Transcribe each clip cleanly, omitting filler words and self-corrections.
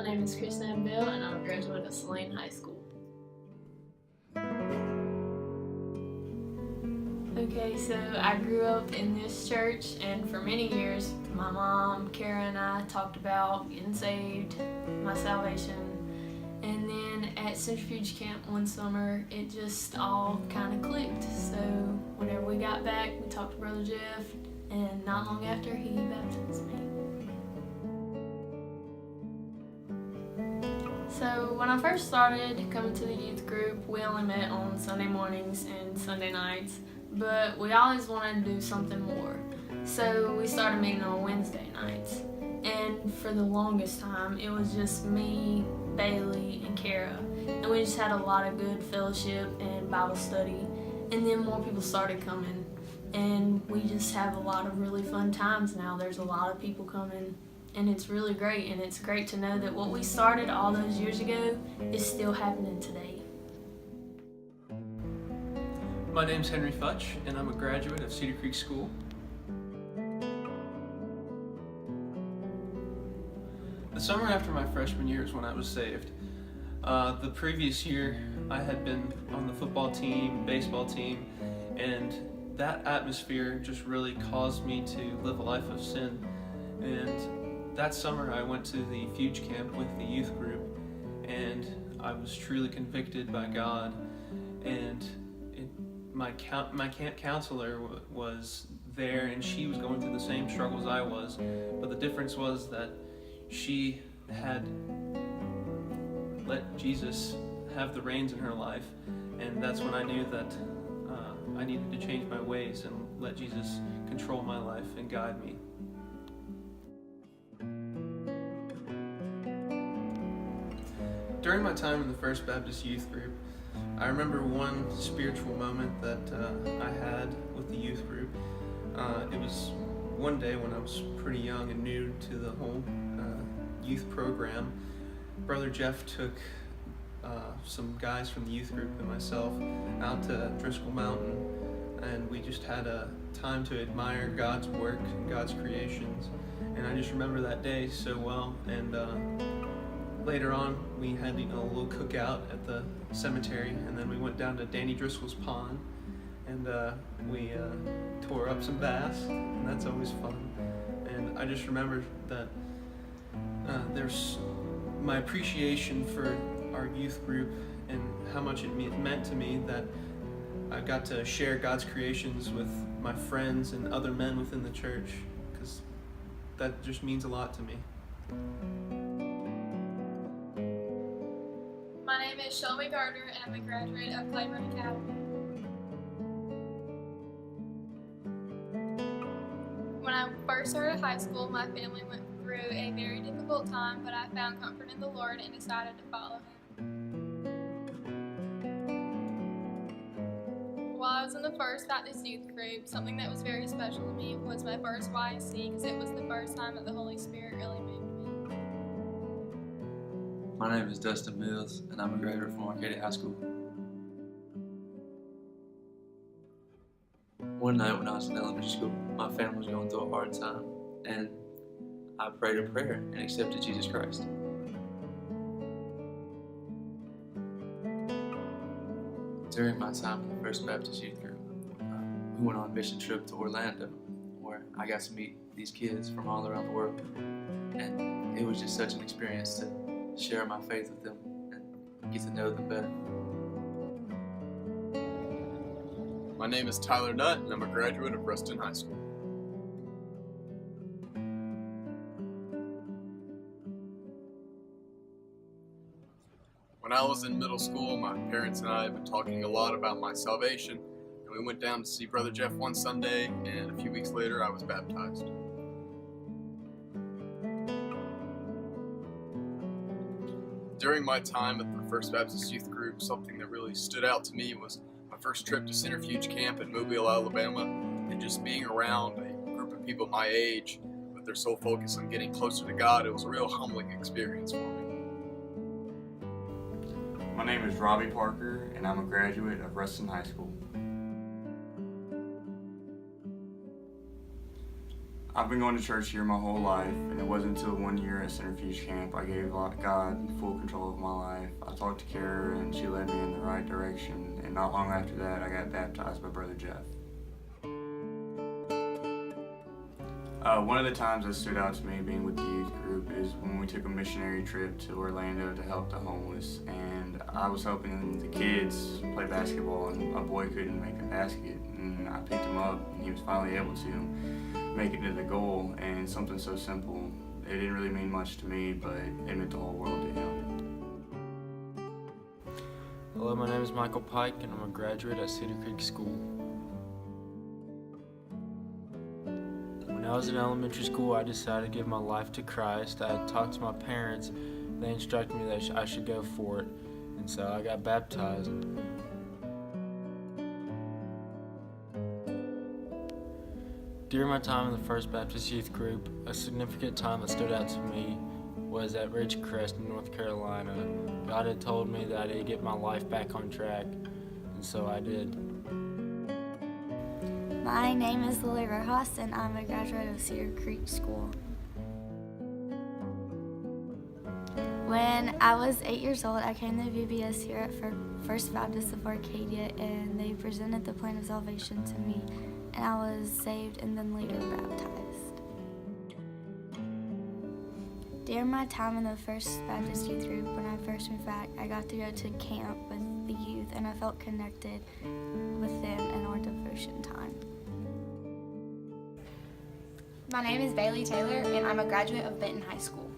my name is Kristen Bill, and I'm a graduate of Saline High School. Okay, so I grew up in this church, and for many years, my mom, Kara, and I talked about getting saved, my salvation, and then at Centrifuge Camp one summer, it just all kind of clicked. So whenever we got back, we talked to Brother Jeff, and not long after, he baptized me. So when I first started coming to the youth group, we only met on Sunday mornings and Sunday nights, but we always wanted to do something more. So we started meeting on Wednesday nights. And for the longest time, it was just me, Bailey, and Kara. And we just had a lot of good fellowship and Bible study. And then more people started coming. And we just have a lot of really fun times now. There's a lot of people coming. And it's really great. And it's great to know that what we started all those years ago is still happening today. My name's Henry Futch, and I'm a graduate of Cedar Creek School. The summer after my freshman year is when I was saved. The previous year, I had been on the football team, baseball team, and that atmosphere just really caused me to live a life of sin. And that summer, I went to the Fuge Camp with the youth group, and I was truly convicted by God. And my camp counselor was there, and she was going through the same struggles I was, but the difference was that she had let Jesus have the reins in her life, and that's when I knew that I needed to change my ways and let Jesus control my life and guide me. During my time in the First Baptist Youth Group, I remember one spiritual moment that I had with the youth group. It was one day when I was pretty young and new to the whole youth program. Brother Jeff took some guys from the youth group and myself out to Driscoll Mountain, and we just had a time to admire God's work and God's creations. And I just remember that day so well. And later on, we had a little cookout at the cemetery, and then we went down to Danny Driscoll's pond, and we tore up some bass, and that's always fun. And I just remember that there's my appreciation for our youth group and how much it meant to me that I got to share God's creations with my friends and other men within the church, because that just means a lot to me. My name is Shelby Gardner, and I'm a graduate of Claiborne Academy. When I first started high school, my family went through a very difficult time, but I found comfort in the Lord and decided to follow Him. While I was in the First Baptist Youth Group, something that was very special to me was my first YC, because it was the first time that the Holy Spirit really moved me. My name is Dustin Mills, and I'm a graduate from Arcadia High School. One night when I was in elementary school, my family was going through a hard time, and I prayed a prayer and accepted Jesus Christ. During my time in the First Baptist Youth Group, we went on a mission trip to Orlando, where I got to meet these kids from all around the world, and it was just such an experience to share my faith with them and get to know them better. My name is Tyler Nutt, and I'm a graduate of Reston High School. When I was in middle school, my parents and I had been talking a lot about my salvation, and we went down to see Brother Jeff one Sunday, and a few weeks later I was baptized. During my time at the First Baptist Youth Group, something that really stood out to me was my first trip to Centrifuge Camp in Mobile, Alabama, and just being around a group of people my age with their sole focus on getting closer to God. It was a real humbling experience for me. My name is Robbie Parker, and I'm a graduate of Reston High School. I've been going to church here my whole life, and it wasn't until 1 year at Centrifuge Camp I gave God full control of my life. I talked to Kara, and she led me in the right direction, and not long after that, I got baptized by Brother Jeff. One of the times that stood out to me being with the youth group is when we took a missionary trip to Orlando to help the homeless, and I was helping the kids play basketball, and a boy couldn't make a basket, and I picked him up, and he was finally able to make it to the goal. And something so simple, it didn't really mean much to me, but it meant the whole world to him. Hello, my name is Michael Pike, and I'm a graduate at Cedar Creek School. When I was in elementary school, I decided to give my life to Christ. I talked to my parents. They instructed me that I should go for it, and so I got baptized. During my time in the First Baptist Youth Group, a significant time that stood out to me was at Ridgecrest in North Carolina. God had told me that I needed to get my life back on track, and so I did. My name is Lily Rojas, and I'm a graduate of Cedar Creek School. When I was 8 years old, I came to VBS here at First Baptist of Arcadia, and they presented the plan of salvation to me, and I was saved and then later baptized. During my time in the First Baptist Youth Group, when I first moved back, I got to go to camp with the youth, and I felt connected with them in our devotion time. My name is Bailey Taylor, and I'm a graduate of Benton High School.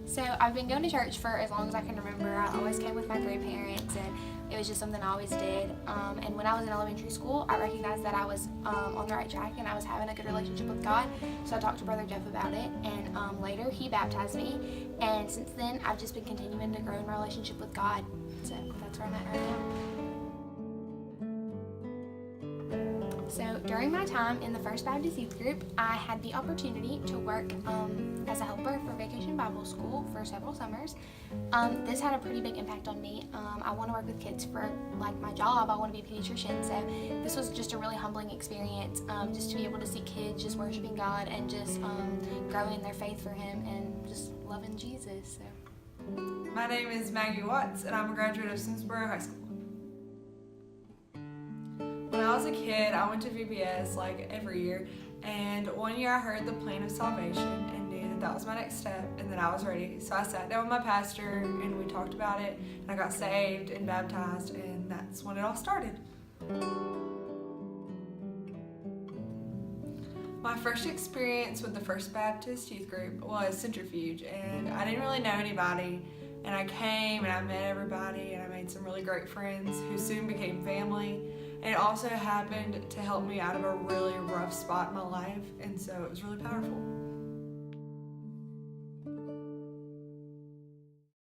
So I've been going to church for as long as I can remember. I always came with my grandparents, and it was just something I always did. And when I was in elementary school, I recognized that I was on the right track and I was having a good relationship with God. So I talked to Brother Jeff about it, and later he baptized me. And since then, I've just been continuing to grow in my relationship with God. So that's where I'm at right now. So during my time in the First Baptist Youth Group, I had the opportunity to work as a helper for Vacation Bible School for several summers. This had a pretty big impact on me. I want to work with kids for like my job. I want to be a pediatrician. So this was just a really humbling experience, just to be able to see kids just worshiping God and just growing in their faith for Him and just loving Jesus. So. My name is Maggie Watts, and I'm a graduate of Simsboro High School. When I was a kid, I went to VBS like every year, and one year I heard the plan of salvation and knew that that was my next step and that I was ready. So I sat down with my pastor and we talked about it, and I got saved and baptized, and that's when it all started. My first experience with the First Baptist Youth Group was Centrifuge, and I didn't really know anybody, and I came and I met everybody and I made some really great friends who soon became family. And it also happened to help me out of a really rough spot in my life, and so it was really powerful.